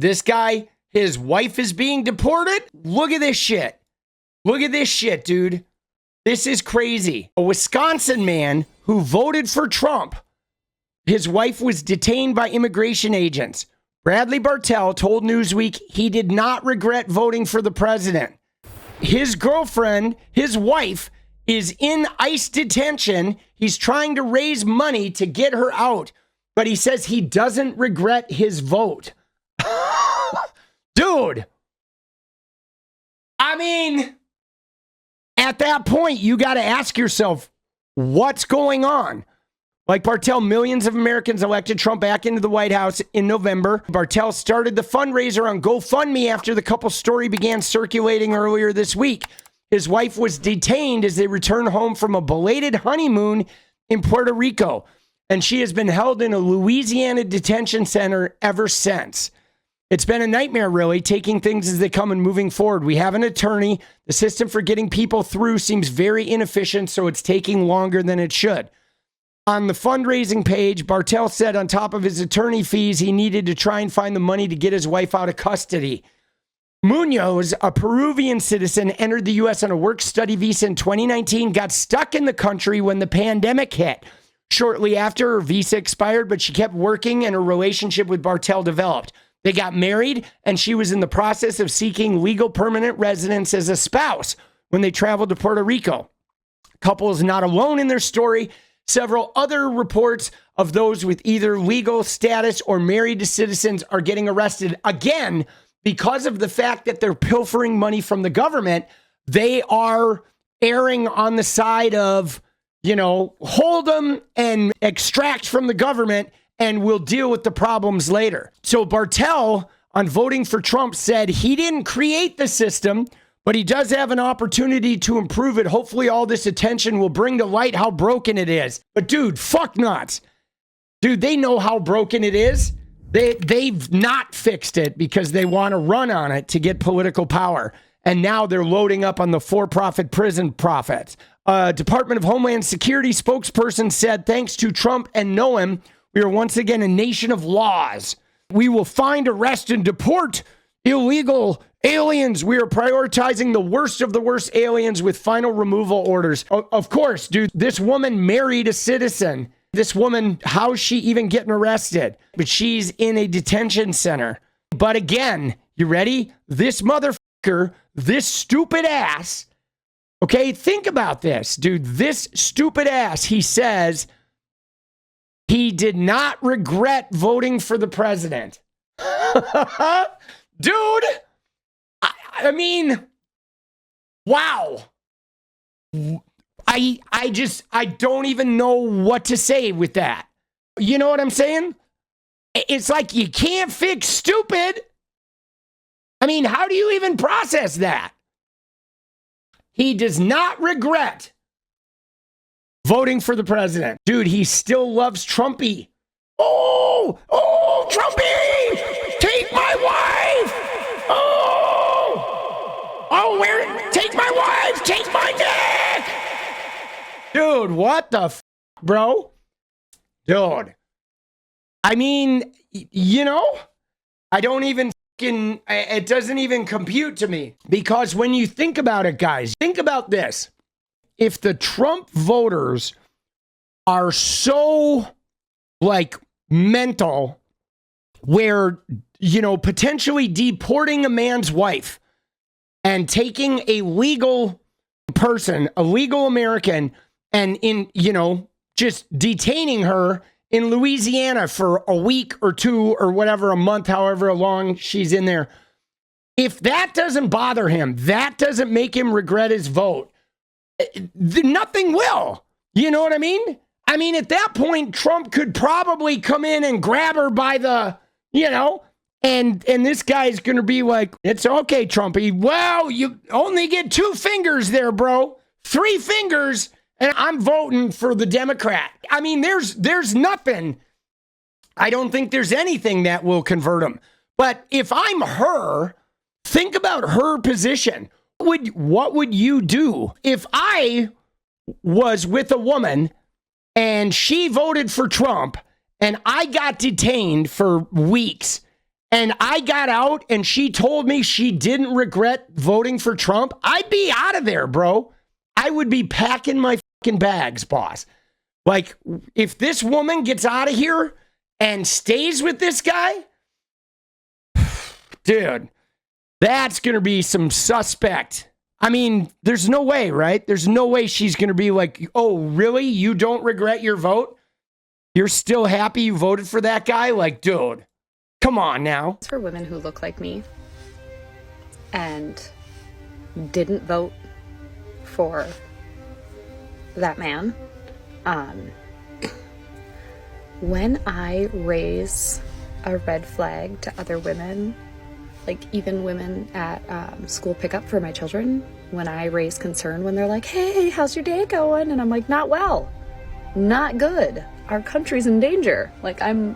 This guy, his wife is being deported. Look at this shit. Look at this shit, dude. This is crazy. A Wisconsin man who voted for Trump, his wife was detained by immigration agents. Bradley Bartell told Newsweek he did not regret voting for the president. His girlfriend, his wife, is in ICE detention. He's trying to raise money to get her out, but he says he doesn't regret his vote. Dude, I mean, at that point, you got to ask yourself, what's going on? Like Bartell, millions of Americans elected Trump back into the White House in November. Bartell started the fundraiser on GoFundMe after the couple's story began circulating earlier this week. His wife was detained as they returned home from a belated honeymoon in Puerto Rico, and she has been held in a Louisiana detention center ever since. It's been a nightmare, really, taking things as they come and moving forward. We have an attorney. The system for getting people through seems very inefficient, so it's taking longer than it should. On the fundraising page, Bartell said on top of his attorney fees, he needed to try and find the money to get his wife out of custody. Munoz, a Peruvian citizen, entered the U.S. on a work-study visa in 2019, got stuck in the country when the pandemic hit. Shortly after, her visa expired, but she kept working and her relationship with Bartell developed. They got married, and she was in the process of seeking legal permanent residence as a spouse when they traveled to Puerto Rico. The couple is not alone in their story. Several other reports of those with either legal status or married to citizens are getting arrested. Again, because of the fact that they're pilfering money from the government, they are erring on the side of, hold them and extract from the government, and we'll deal with the problems later. So Bartell, on voting for Trump, said he didn't create the system, but he does have an opportunity to improve it. Hopefully all this attention will bring to light how broken it is. But dude, fuck nuts. Dude, they know how broken it is. They've not fixed it because they want to run on it to get political power. And now they're loading up on the for-profit prison profits. Department of Homeland Security spokesperson said, thanks to Trump and Noam, we are once again a nation of laws. We will find, arrest, and deport illegal aliens. We are prioritizing the worst of the worst aliens with final removal orders. Of course, dude, this woman married a citizen. This woman, how's she even getting arrested? But she's in a detention center. But again, you ready? This motherfucker, this stupid ass, okay, think about this, dude. This stupid ass, he says he did not regret voting for the president. Dude, I mean, wow. I don't even know what to say with that. You know what I'm saying? It's like you can't fix stupid. I mean, how do you even process that? He does not regret voting for the president. Dude, he still loves Trumpy. Oh, Trumpy! Take my wife! Take my wife! Take my neck! Dude, what the bro? Dude. I mean, I don't even it doesn't even compute to me. Because when you think about it, guys, think about this. If the Trump voters are so, mental, where, potentially deporting a man's wife and taking a legal person, a legal American, and just detaining her in Louisiana for a week or two or whatever, a month, however long she's in there. If that doesn't bother him, that doesn't make him regret his vote, nothing will. You know what I mean? I mean, at that point, Trump could probably come in and grab her by the, and this guy's going to be like, it's okay, Trumpy. Well, you only get 2 fingers there, bro. 3 fingers. And I'm voting for the Democrat. I mean, there's nothing. I don't think there's anything that will convert him. But if I'm her, think about her position. What would you do if I was with a woman and she voted for Trump and I got detained for weeks and I got out and she told me she didn't regret voting for Trump, I'd be out of there, bro. I would be packing my fucking bags, boss. Like, if this woman gets out of here and stays with this guy, dude, that's going to be some suspect. I mean, there's no way, right? There's no way she's going to be like, oh, really? You don't regret your vote? You're still happy you voted for that guy? Like, dude, come on now. For women who look like me and didn't vote for that man, when I raise a red flag to other women, like even women at school pickup for my children, when I raise concern when they're like, hey, how's your day going? And I'm like, not well, not good. Our country's in danger. Like, I'm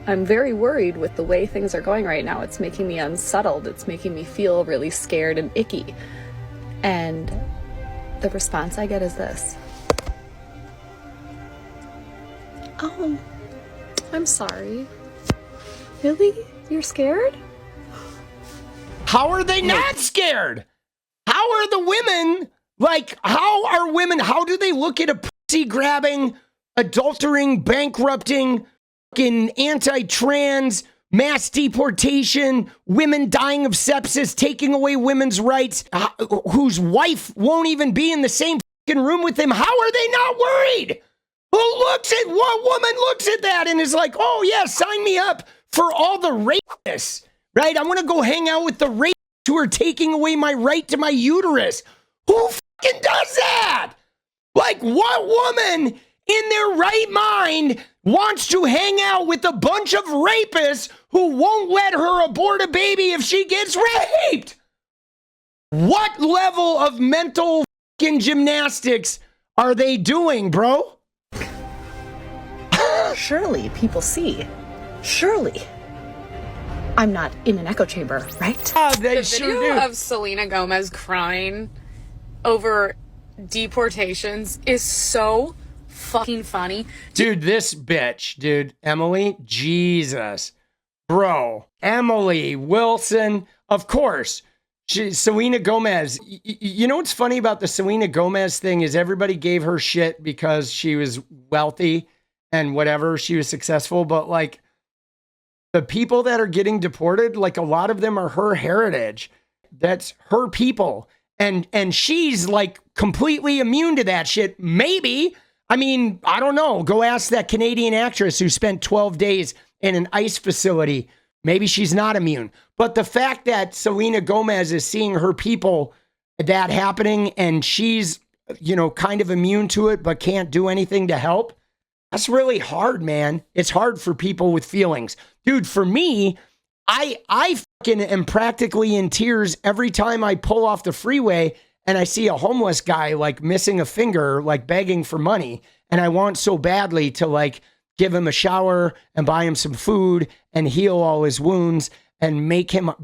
very worried with the way things are going right now. It's making me unsettled. It's making me feel really scared and icky. And the response I get is this. Oh, I'm sorry. Really? You're scared? How are they not scared? How are the women, like, how do they look at a pussy-grabbing, adultering, bankrupting, fucking anti-trans, mass deportation, women dying of sepsis, taking away women's rights, whose wife won't even be in the same fucking room with them? How are they not worried? What woman looks at that and is like, oh yeah, sign me up for all the rapists, right? I want to go hang out with the rapists who are taking away my right to my uterus. Who fucking does that? Like, what woman in their right mind wants to hang out with a bunch of rapists who won't let her abort a baby if she gets raped? What level of mental fucking gymnastics are they doing, bro? Surely people see. Surely I'm not in an echo chamber, right? They The sure video do. of Selena Gomez crying over deportations is so fucking funny. Dude, this bitch, dude, Emily, Jesus. Bro, Emily Wilson, of course. Selena Gomez. You know what's funny about the Selena Gomez thing is everybody gave her shit because she was wealthy and whatever, she was successful, but like the people that are getting deported, like a lot of them are her heritage. That's her people. And she's like completely immune to that shit. Maybe. I mean, I don't know. Go ask that Canadian actress who spent 12 days in an ICE facility. Maybe she's not immune. But the fact that Selena Gomez is seeing her people that happening and she's, you know, kind of immune to it, but can't do anything to help. That's really hard, man. It's hard for people with feelings. Dude, for me, I fucking am practically in tears every time I pull off the freeway and I see a homeless guy like missing a finger, like begging for money. And I want so badly to like give him a shower and buy him some food and heal all his wounds and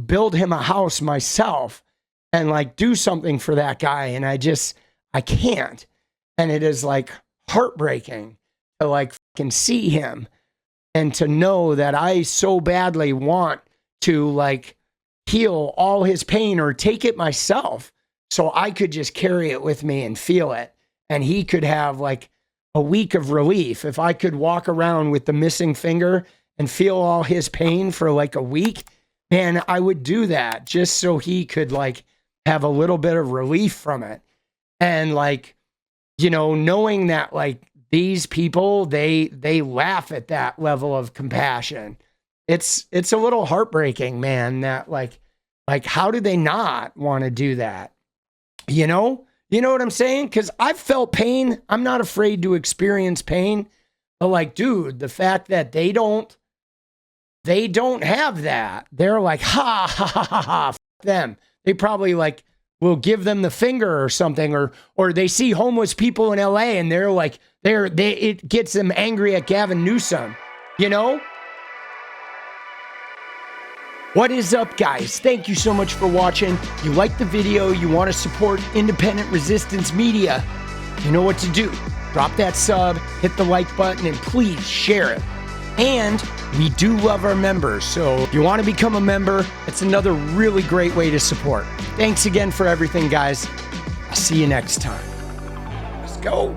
build him a house myself and like do something for that guy. And I can't. And it is like heartbreaking to like fucking see him and to know that I so badly want to like heal all his pain or take it myself so I could just carry it with me and feel it. And he could have like a week of relief. If I could walk around with the missing finger and feel all his pain for like a week, man, I would do that just so he could like have a little bit of relief from it. And like, you know, knowing that like these people, they laugh at that level of compassion. It's a little heartbreaking, man, that like how do they not want to do that? You know what I'm saying? Because I've felt pain. I'm not afraid to experience pain. But like, dude, the fact that they don't have that. They're like, ha, ha, ha, ha, ha, f them. They probably like will give them the finger or something, or they see homeless people in LA and they're like, it gets them angry at Gavin Newsom, you know? What is up, guys? Thank you so much for watching. You like the video, you want to support independent resistance media, you know what to do. Drop that sub, hit the like button, and please share it. And we do love our members. So if you want to become a member, it's another really great way to support. Thanks again for everything, guys. I'll see you next time. Let's go.